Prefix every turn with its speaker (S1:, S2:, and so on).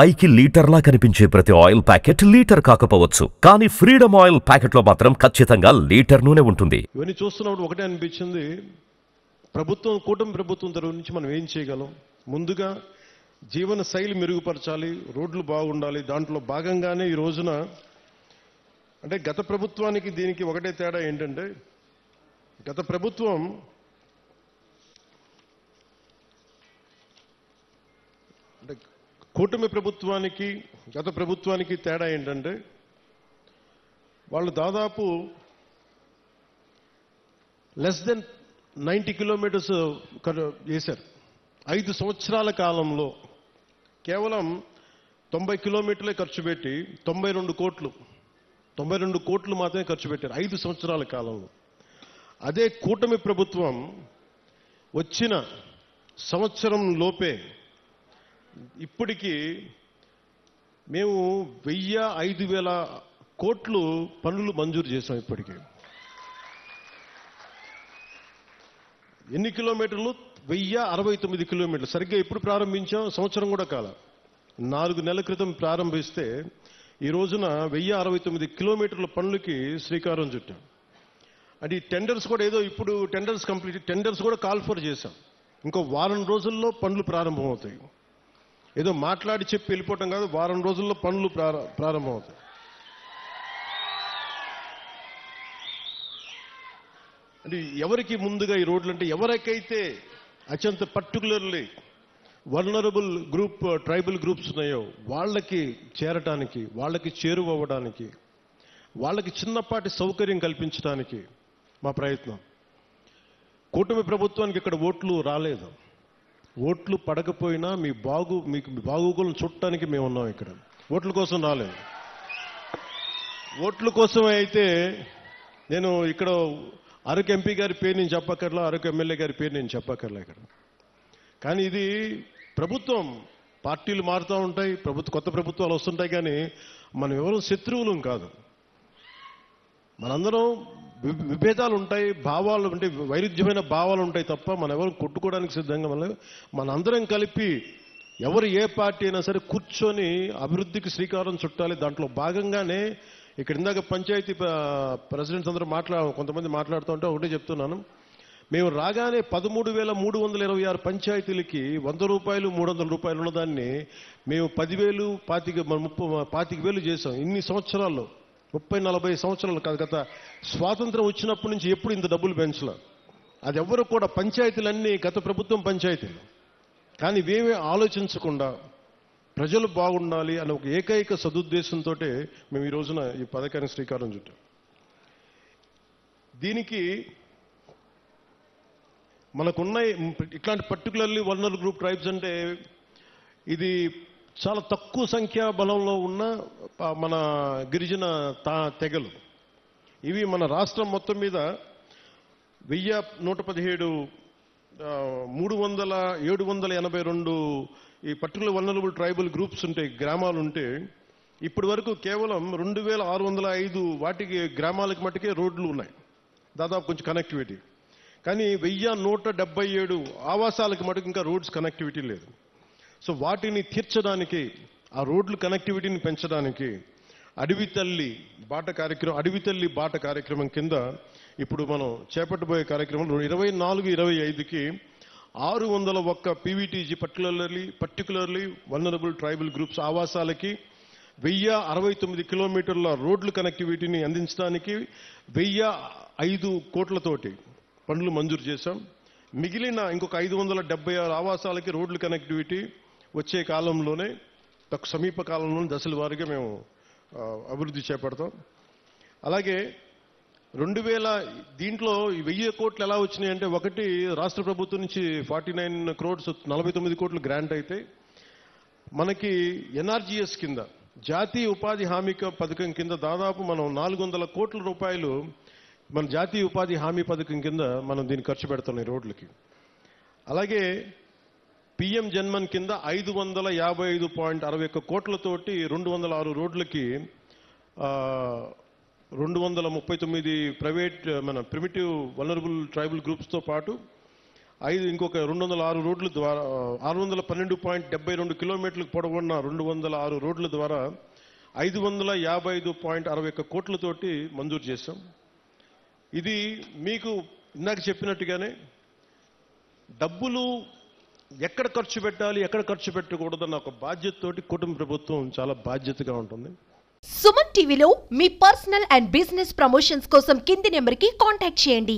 S1: పైకి లీటర్లా కనిపించే ప్రతి ఆయిల్ ప్యాకెట్ లీటర్ కాకపోవచ్చు, కానీ ఫ్రీడమ్ ఆయిల్ ప్యాకెట్లో మాత్రం ఖచ్చితంగా లీటర్ నూనె ఉంటుంది.
S2: ఇవన్నీ చూస్తున్నప్పుడు ఒకటే అనిపించింది, కూటమి ప్రభుత్వం తరఫు నుంచి మనం ఏం చేయగలం? ముందుగా జీవన శైలి మెరుగుపరచాలి, రోడ్లు బాగుండాలి. దాంట్లో భాగంగానే ఈ రోజున అంటే గత ప్రభుత్వానికి దీనికి ఒకటే తేడా ఏంటంటే, గత ప్రభుత్వం అంటే కూటమి ప్రభుత్వానికి గత ప్రభుత్వానికి తేడా ఏంటంటే, వాళ్ళు దాదాపు లెస్ దెన్ 90 కిలోమీటర్స్ చేశారు. 5 సంవత్సరాల కాలంలో కేవలం 90 కిలోమీటర్లే ఖర్చు పెట్టి 92 కోట్లు మాత్రమే ఖర్చు పెట్టారు 5 సంవత్సరాల కాలంలో. అదే కూటమి ప్రభుత్వం వచ్చిన సంవత్సరం లోపే ఇప్పటికీ మేము 1000-5000 కోట్లు పనులు మంజూరు చేశాం. ఇప్పటికీ ఎన్ని కిలోమీటర్లు? 1069 కిలోమీటర్లు. సరిగ్గా ఎప్పుడు ప్రారంభించాం? సంవత్సరం కూడా కాల, 4 నెలల క్రితం ప్రారంభిస్తే ఈ రోజున 1069 కిలోమీటర్ల పనులకి శ్రీకారం చుట్టాం. అంటే ఈ టెండర్స్ కూడా ఏదో ఇప్పుడు టెండర్స్ కూడా కాల్ ఫర్ చేశాం. ఇంకో వారం రోజుల్లో పనులు ప్రారంభమవుతాయి. ఏదో మాట్లాడి చెప్పి వెళ్ళిపోవటం కాదు, వారం రోజుల్లో పనులు ప్రారంభమవుతాయి. అంటే ఎవరికి ముందుగా ఈ రోడ్లు అంటే, ఎవరికైతే అత్యంత particularly vulnerable group tribal groups ఉన్నాయో వాళ్ళకి చేరటానికి, వాళ్ళకి చేరువవ్వడానికి, వాళ్ళకి చిన్నపాటి సౌకర్యం కల్పించడానికి మా ప్రయత్నం. కూటమి ప్రభుత్వానికి ఇక్కడ ఓట్లు రాలేదు. ఓట్లు పడకపోయినా మీకు బాగోగులను చుట్టానికి మేము ఉన్నాం. ఇక్కడ ఓట్ల కోసం రాలేదు. ఓట్ల కోసం అయితే నేను ఇక్కడ అరకు ఎంపీ గారి పేరు నేను చెప్పక్కర్లా, అరకు ఎమ్మెల్యే గారి పేరు నేను చెప్పక్కర్లా ఇక్కడ. కానీ ఇది ప్రభుత్వం, పార్టీలు మారుతూ ఉంటాయి, కొత్త ప్రభుత్వాలు వస్తుంటాయి, కానీ మనం ఎవరు శత్రువులం కాదు. మనందరం విభేదాలు ఉంటాయి, భావాలు అంటే వైరుధ్యమైన భావాలు ఉంటాయి తప్ప మనం ఎవరు కొట్టుకోవడానికి సిద్ధంగా మనందరం కలిపి ఎవరు ఏ పార్టీ అయినా సరే కూర్చొని అభివృద్ధికి శ్రీకారం చుట్టాలి. దాంట్లో భాగంగానే ఇక్కడ ఇందాక పంచాయతీ ప్రెసిడెంట్స్ అందరూ కొంతమంది మాట్లాడుతూ ఉంటే ఒకటే చెప్తున్నాను, మేము రాగానే 13,326 పంచాయతీలకి 100 రూపాయలు 300 రూపాయలు ఉన్నదాన్ని మేము 10,000 25,000 చేసాం. ఇన్ని సంవత్సరాల్లో 30-40 సంవత్సరాలు కాదు, గత స్వాతంత్రం వచ్చినప్పటి నుంచి ఎప్పుడు ఇంత డబ్బులు పెంచలే. అది ఎవరు కూడా పంచాయతీలన్నీ గత ప్రభుత్వం పంచాయతీలు. కానీ ఇవేమీ ఆలోచించకుండా ప్రజలు బాగుండాలి అనే ఒక ఏకైక సదుద్దేశంతో మేము ఈ రోజున ఈ పథకానికి శ్రీకారం చుట్టాం. దీనికి మనకున్న ఇట్లాంటి పర్టికులర్లీ వల్నరబుల్ గ్రూప్ ట్రైబ్స్ అంటే ఇది చాలా తక్కువ సంఖ్యా బలంలో ఉన్న మన గిరిజన తెగలు. ఇవి మన రాష్ట్రం మొత్తం మీద 1117 782 ఈ పర్టికులర్ వల్నరబుల్ ట్రైబల్ గ్రూప్స్ ఉంటాయి, గ్రామాలు ఉంటే ఇప్పటి వరకు కేవలం 2605 వాటికి గ్రామాలకు మట్టుకే రోడ్లు ఉన్నాయి, దాదాపు కొంచెం కనెక్టివిటీ. కానీ 1177 ఆవాసాలకు మటుకు ఇంకా రోడ్స్ కనెక్టివిటీ లేదు. సో వాటిని తీర్చడానికి, ఆ రోడ్లు కనెక్టివిటీని పెంచడానికి అడవి తల్లి బాట కార్యక్రమం కింద ఇప్పుడు మనం చేపట్టబోయే కార్యక్రమంలో 24-25కి 601 PVTG particularly vulnerable tribal groups ఆవాసాలకి 1069 కిలోమీటర్ల రోడ్లు కనెక్టివిటీని అందించడానికి 1005 కోట్లతోటి పనులు మంజూరు చేశాం. మిగిలిన ఇంకొక 576 ఆవాసాలకి రోడ్లు కనెక్టివిటీ వచ్చే కాలంలోనే, సమీప కాలంలోనే దశల వారీగా మేము అభివృద్ధి చేపడతాం. అలాగే దీంట్లో 1000 కోట్లు ఎలా వచ్చినాయి అంటే, ఒకటి రాష్ట్ర ప్రభుత్వం నుంచి 49 crores 49 కోట్లు గ్రాంట్ అయితే, మనకి ఎన్ఆర్జీఎస్ కింద జాతీయ ఉపాధి హామీ పథకం కింద దాదాపు మనం 400 కోట్ల రూపాయలు మన జాతీయ ఉపాధి హామీ పథకం కింద మనం దీన్ని ఖర్చు పెడుతున్నాం ఈ రోడ్లకి. అలాగే పిఎం జన్మన్ కింద 555.61 కోట్లతోటి 206 రోడ్లకి 239 ప్రైవేట్ మన ప్రిమిటివ్ వల్నరబుల్ ట్రైబల్ గ్రూప్స్తో పాటు ఇంకొక 206 రోడ్ల ద్వారా 612.72 కిలోమీటర్లకు పొడవున్న 206 రోడ్ల ద్వారా 555.61 కోట్లతోటి మంజూరు చేశాం. ఇది మీకు ఇందాక చెప్పినట్టుగానే డబ్బులు ఎక్కడ ఖర్చు పెట్టాలి, ఎక్కడ ఖర్చు పెట్టకూడదన్న ఒక బాధ్యతతోటి కుటుంబ ప్రభుత్వం చాలా బాధ్యతగా ఉంటుంది.
S3: సుమన్ టీవీలో మీ పర్సనల్ అండ్ బిజినెస్ ప్రమోషన్స్ కోసం కింది నెంబర్కి కాంటాక్ట్ చేయండి.